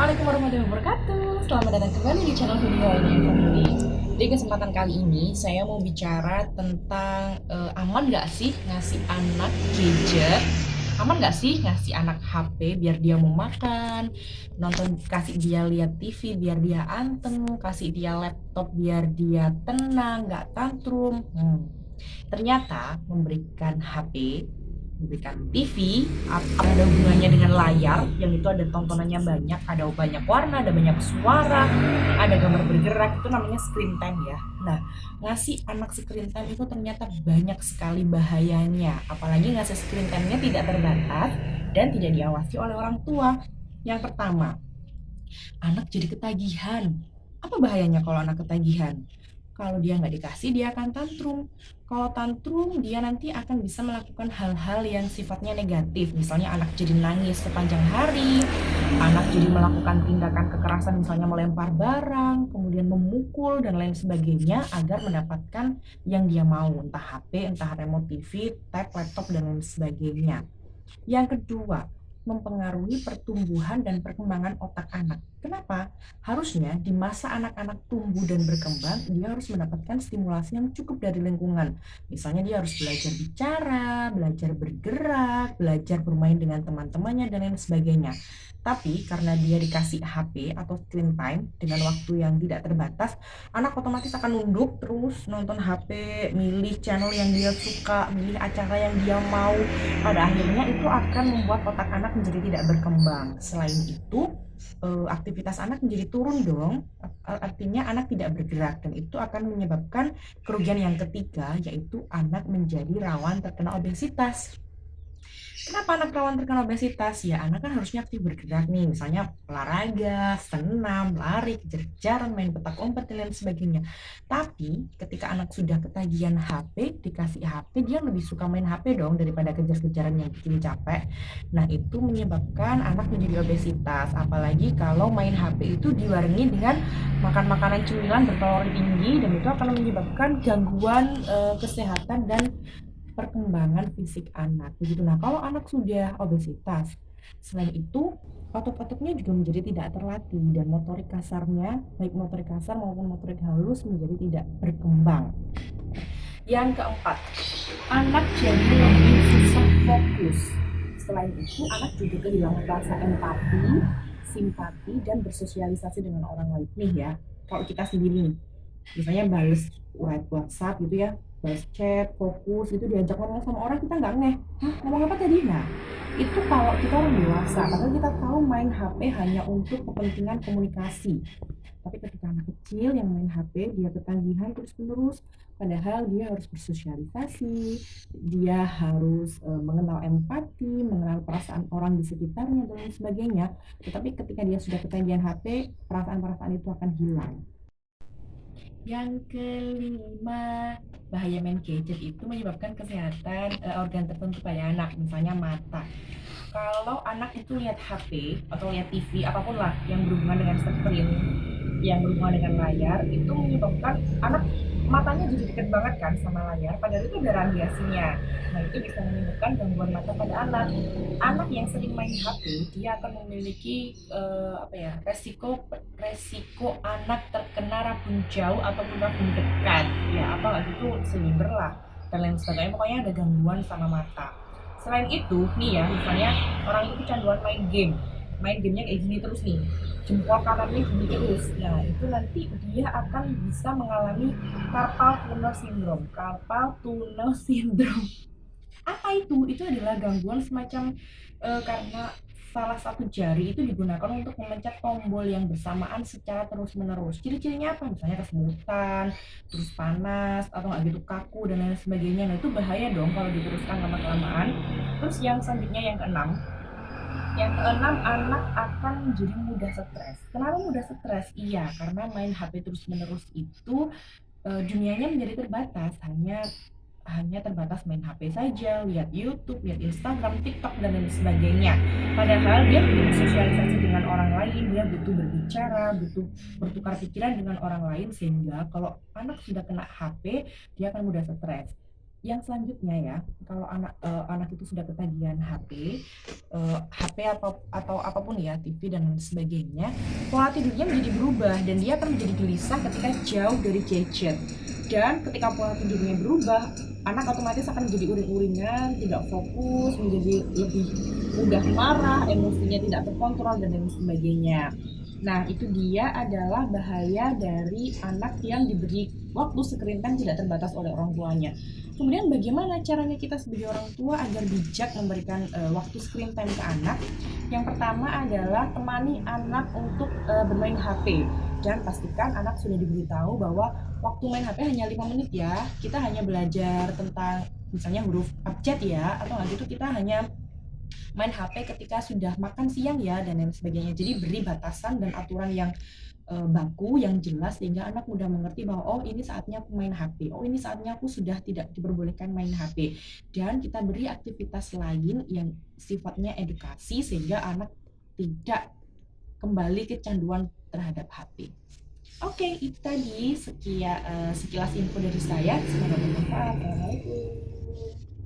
Assalamualaikum warahmatullahi wabarakatuh. Selamat datang kembali di channel video ini Family. Di kesempatan kali ini saya mau bicara tentang aman nggak sih ngasih anak gadget? Aman nggak sih ngasih anak HP biar dia mau makan, nonton, kasih dia lihat TV biar dia anteng, kasih dia laptop biar dia tenang, nggak tantrum. Ternyata memberikan HP, memberikan TV ada hubungannya dengan layar yang itu ada tontonannya banyak, ada banyak warna, ada banyak suara, ada gambar bergerak, itu namanya screen time ya. Nah, ngasih anak screen time itu ternyata banyak sekali bahayanya, apalagi ngasih screen time-nya tidak terbatas dan tidak diawasi oleh orang tua. Yang pertama, anak jadi ketagihan. Apa bahayanya kalau anak ketagihan? Kalau dia nggak dikasih, dia akan tantrum. Kalau tantrum, dia nanti akan bisa melakukan hal-hal yang sifatnya negatif. Misalnya anak jadi nangis sepanjang hari, anak jadi melakukan tindakan kekerasan, misalnya melempar barang, kemudian memukul, dan lain sebagainya, agar mendapatkan yang dia mau, entah HP, entah remote TV, tab, laptop, dan lain sebagainya. Yang kedua, mempengaruhi pertumbuhan dan perkembangan otak anak. Kenapa? Harusnya di masa anak-anak tumbuh dan berkembang, dia harus mendapatkan stimulasi yang cukup dari lingkungan. Misalnya dia harus belajar bicara, belajar bergerak, belajar bermain dengan teman-temannya, dan lain sebagainya. Tapi karena dia dikasih HP atau screen time dengan waktu yang tidak terbatas, anak otomatis akan nunduk terus nonton HP, milih channel yang dia suka, milih acara yang dia mau. Pada akhirnya itu akan membuat otak anak menjadi tidak berkembang. Selain itu, aktivitas anak menjadi turun dong, artinya anak tidak bergerak, dan itu akan menyebabkan kerugian yang ketiga, yaitu anak menjadi rawan terkena obesitas. Kenapa anak rawan terkena obesitas? Ya, anak kan harusnya aktif bergerak nih, misalnya olahraga, senam, lari, kejar-kejaran, main petak umpet, dan lain sebagainya. Tapi ketika anak sudah ketagihan HP, dikasih HP, dia lebih suka main HP dong daripada kejar-kejaran yang bikin capek. Nah, itu menyebabkan anak menjadi obesitas. Apalagi kalau main HP itu dibarengi dengan makan makanan cemilan berkalori tinggi, dan itu akan menyebabkan gangguan kesehatan dan perkembangan fisik anak begitu. Nah, kalau anak sudah obesitas, selain itu otot-ototnya juga menjadi tidak terlatih dan motorik kasarnya, baik motorik kasar maupun motorik halus, menjadi tidak berkembang. Yang keempat, anak jadi lebih susah fokus. Selain itu, anak juga kehilangan rasa empati, simpati, dan bersosialisasi dengan orang lain. Nih ya, kalau kita sendiri nih, misalnya balas WhatsApp gitu ya, balas chat, fokus itu, diajak ngomong sama orang kita nggak ngeh, hah ngomong apa tadi? Nah, itu kalau kita orang dewasa, padahal kita tahu main HP hanya untuk kepentingan komunikasi. Tapi ketika anak kecil yang main HP, dia ketagihan terus-menerus, padahal dia harus bersosialisasi, dia harus mengenal empati, mengenal perasaan orang di sekitarnya, dan lain sebagainya. Tetapi ketika dia sudah ketagihan HP, perasaan-perasaan itu akan hilang. Yang kelima, bahaya main gadget itu menyebabkan kesehatan organ tertentu pada anak, misalnya mata. Kalau anak itu lihat HP atau lihat TV, apapun lah yang berhubungan dengan screen, yang berhubungan dengan layar, itu menyebabkan anak matanya jadi dekat banget kan sama layar, padahal itu ada radiasinya. Nah, itu bisa menyebabkan gangguan mata pada anak. Anak yang sering main HP, dia akan memiliki resiko resiko anak terkena rabun jauh ataupun rabun dekat, ya apa nggak gitu, seliver lah, dan lain sebagainya. Pokoknya ada gangguan sama mata. Selain itu nih ya, misalnya orang itu kecanduan main gamenya kayak gini terus nih, jempol kanannya gini terus. Nah, itu nanti dia akan bisa mengalami carpal tunnel syndrome. Apa itu? Itu adalah gangguan semacam karena salah satu jari itu digunakan untuk memencet tombol yang bersamaan secara terus-menerus. Ciri-cirinya apa? Misalnya kesemutan, terus panas, atau nggak gitu kaku, dan lain sebagainya. Nah, itu bahaya dong kalau diteruskan lama-kelamaan. Terus yang selanjutnya, yang keenam, anak akan menjadi mudah stres. Kenapa mudah stres? Iya, karena main HP terus-menerus itu dunianya menjadi terbatas, hanya terbatas main HP saja, lihat YouTube, lihat Instagram, TikTok, dan lain sebagainya. Padahal dia butuh bersosialisasi dengan orang lain, dia butuh berbicara, butuh bertukar pikiran dengan orang lain, sehingga kalau anak sudah kena HP, dia akan mudah stres. Yang selanjutnya ya, kalau anak itu sudah ketagihan HP atau apapun ya, TV dan lain sebagainya, pola tidurnya menjadi berubah dan dia akan menjadi gelisah ketika jauh dari gadget. Dan ketika pola tidurnya berubah, anak otomatis akan menjadi uring-uringan, tidak fokus, menjadi lebih mudah marah, emosinya tidak terkontrol dan lain sebagainya. Nah, itu dia adalah bahaya dari anak yang diberi waktu screen time tidak terbatas oleh orang tuanya. Kemudian bagaimana caranya kita sebagai orang tua agar bijak memberikan waktu screen time ke anak? Yang pertama adalah temani anak untuk bermain HP dan pastikan anak sudah diberitahu bahwa waktu main HP hanya 5 menit ya. Kita hanya belajar tentang misalnya huruf abjad ya, atau nggak gitu kita hanya main HP ketika sudah makan siang ya dan lain sebagainya. Jadi beri batasan dan aturan yang baku, yang jelas sehingga anak mudah mengerti bahwa oh ini saatnya aku main HP, oh ini saatnya aku sudah tidak diperbolehkan main HP. Dan kita beri aktivitas lain yang sifatnya edukasi sehingga anak tidak kembali kecanduan terhadap HP. Oke, itu tadi sekilas info dari saya. Semoga bermanfaat. Assalamualaikum.